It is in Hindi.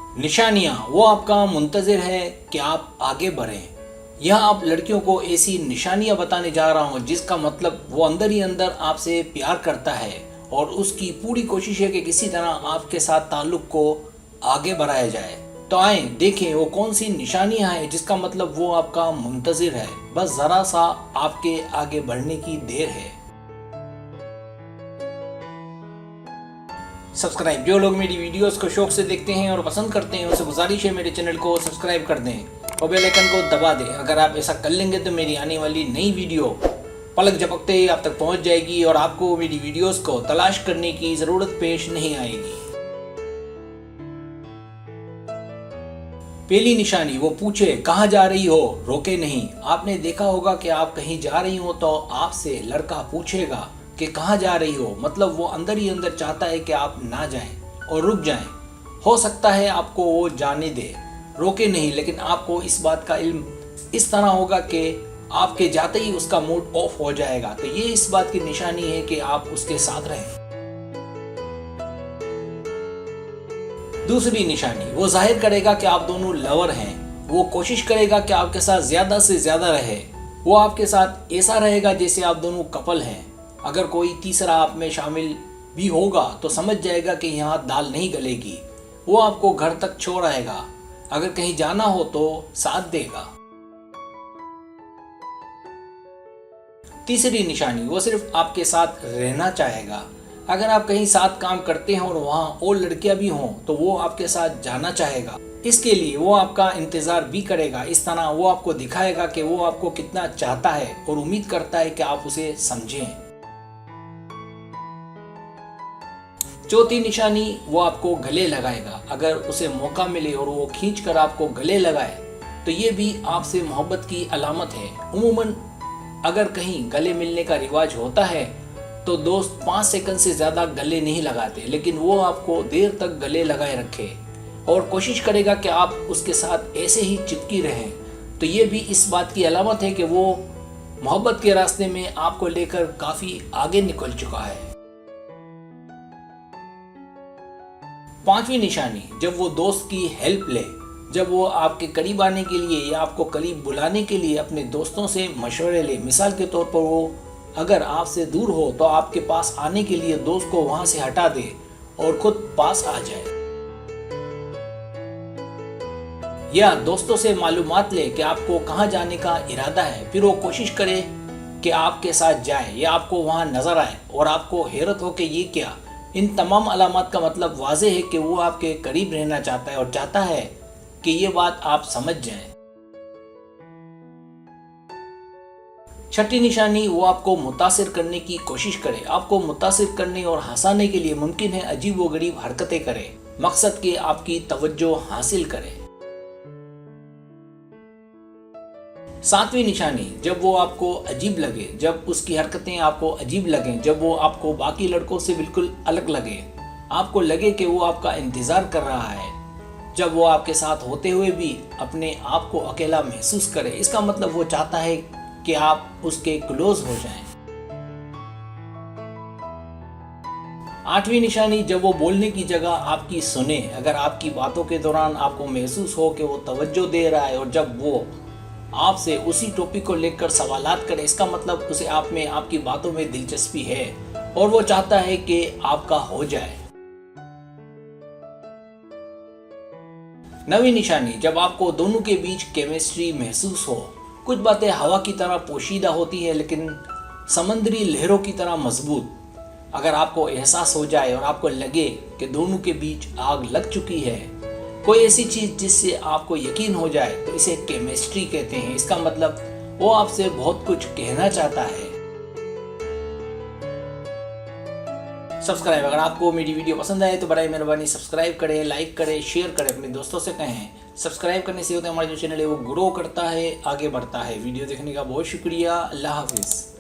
निशानियाँ वो आपका मुंतज़िर है कि आप आगे बढ़ें। यह आप लड़कियों को ऐसी निशानियाँ बताने जा रहा हूँ जिसका मतलब वो अंदर ही अंदर आपसे प्यार करता है और उसकी पूरी कोशिश है कि किसी तरह आपके साथ ताल्लुक़ को आगे बढ़ाया जाए। तो आए देखें वो कौन सी निशानियाँ हैं जिसका मतलब वो आपका मुंतज़िर है, बस ज़रा सा आपके आगे बढ़ने की देर है। सब्सक्राइब, जो लोग मेरी वीडियोस को शौक से देखते हैं और पसंद करते हैं उनसे गुजारिश है मेरे चैनल को सब्सक्राइब कर दें और बेल आइकन को दबा दें। अगर आप ऐसा कर लेंगे तो मेरी आने वाली नई वीडियो पलक झपकते ही आप तक पहुंच जाएगी और आपको मेरी वीडियोस को तलाश करने की ज़रूरत पेश नहीं आएगी। पहली निशानी, वो पूछे कहाँ जा रही हो, रोके नहीं। आपने देखा होगा कि आप कहीं जा रही हो तो आपसे लड़का पूछेगा कि कहाँ जा रही हो, मतलब वो अंदर ही अंदर चाहता है कि आप ना जाएं और रुक जाएं। हो सकता है आपको वो जाने दे, रोके नहीं, लेकिन आपको इस बात का इल्म इस तरह होगा कि आपके जाते ही उसका मूड ऑफ हो जाएगा। तो ये इस बात की निशानी है कि आप उसके साथ रहें। दूसरी निशानी, वो जाहिर करेगा कि आप दोनों लवर हैं। वो कोशिश करेगा कि आपके साथ ज़्यादा से ज़्यादा रहे। वो आपके साथ ऐसा रहेगा जैसे आप दोनों कपल हैं। अगर कोई तीसरा आप में शामिल भी होगा तो समझ जाएगा कि यहाँ दाल नहीं गलेगी। वो आपको घर तक छोड़ आएगा, अगर कहीं जाना हो तो साथ देगा। तीसरी निशानी, वो सिर्फ आपके साथ रहना चाहेगा। अगर आप कहीं साथ काम करते हैं और वहाँ और लड़कियां भी हों तो वो आपके साथ जाना चाहेगा। इसके लिए वो आपका इंतज़ार भी करेगा। इस तरह वो आपको दिखाएगा कि वो आपको कितना चाहता है और उम्मीद करता है कि आप उसे समझें। चौथी निशानी, वो आपको गले लगाएगा। अगर उसे मौका मिले और वो खींच कर आपको गले लगाए तो ये भी आपसे मोहब्बत की अलामत है। उमूमन अगर कहीं गले मिलने का रिवाज होता है तो दोस्त 5 सेकंड से ज़्यादा गले नहीं लगाते, लेकिन वो आपको देर तक गले लगाए रखे और कोशिश करेगा कि आप उसके साथ ऐसे ही चिपकी रहें। तो ये भी इस बात की अलामत है कि वो मोहब्बत के रास्ते में आपको लेकर काफ़ी आगे निकल चुका है। पांचवी निशानी, जब वो दोस्त की हेल्प ले, जब वो आपके करीब आने के लिए या आपको करीब बुलाने के लिए अपने दोस्तों से मशवरे ले। मिसाल के तौर पर वो अगर आपसे दूर हो तो आपके पास आने के लिए दोस्त को वहां से हटा दे और खुद पास आ जाए, या दोस्तों से मालूमात ले कि आपको कहाँ जाने का इरादा है, फिर वो कोशिश करे कि आपके साथ जाए या आपको वहां नजर आए और आपको हैरत हो कि ये क्या। इन तमाम अलामत का मतलब वाज़ेह है कि वो आपके करीब रहना चाहता है और चाहता है कि ये बात आप समझ जाएं। छठी निशानी, वो आपको मुतासिर करने की कोशिश करे। आपको मुतासिर करने और हंसाने के लिए मुमकिन है अजीब व गरीब हरकतें करे, मकसद के आपकी तवज्जो हासिल करे। सातवीं निशानी, जब वो आपको अजीब लगे, जब उसकी हरकतें आपको अजीब लगें, जब वो आपको बाकी लड़कों से बिल्कुल अलग लगे, आपको लगे कि वो आपका इंतज़ार कर रहा है, जब वो आपके साथ होते हुए भी अपने आप को अकेला महसूस करे, इसका मतलब वो चाहता है कि आप उसके क्लोज हो जाएं। आठवीं निशानी, जब वो बोलने की जगह आपकी सुने। अगर आपकी बातों के दौरान आपको महसूस हो कि वो तवज्जो दे रहा है और जब वो आपसे उसी टॉपिक को लेकर सवालात करे, इसका मतलब उसे आप में, आपकी बातों में दिलचस्पी है और वो चाहता है कि आपका हो जाए। नवीं निशानी, जब आपको दोनों के बीच केमिस्ट्री महसूस हो। कुछ बातें हवा की तरह पोशीदा होती है लेकिन समंदरी लहरों की तरह मजबूत। अगर आपको एहसास हो जाए और आपको लगे कि दोनों के बीच आग लग चुकी है, कोई ऐसी चीज जिससे आपको यकीन हो जाए, तो इसे केमिस्ट्री कहते हैं। इसका मतलब वो आपसे बहुत कुछ कहना चाहता है। सब्सक्राइब, अगर आपको मेरी वीडियो पसंद आए तो बड़ी मेहरबानी सब्सक्राइब करें, लाइक करें, शेयर करें, अपने दोस्तों से कहें। सब्सक्राइब करने से होता है हमारा जो चैनल है वो ग्रो करता है, आगे बढ़ता है। वीडियो देखने का बहुत शुक्रिया। अल्लाह हाफिज़।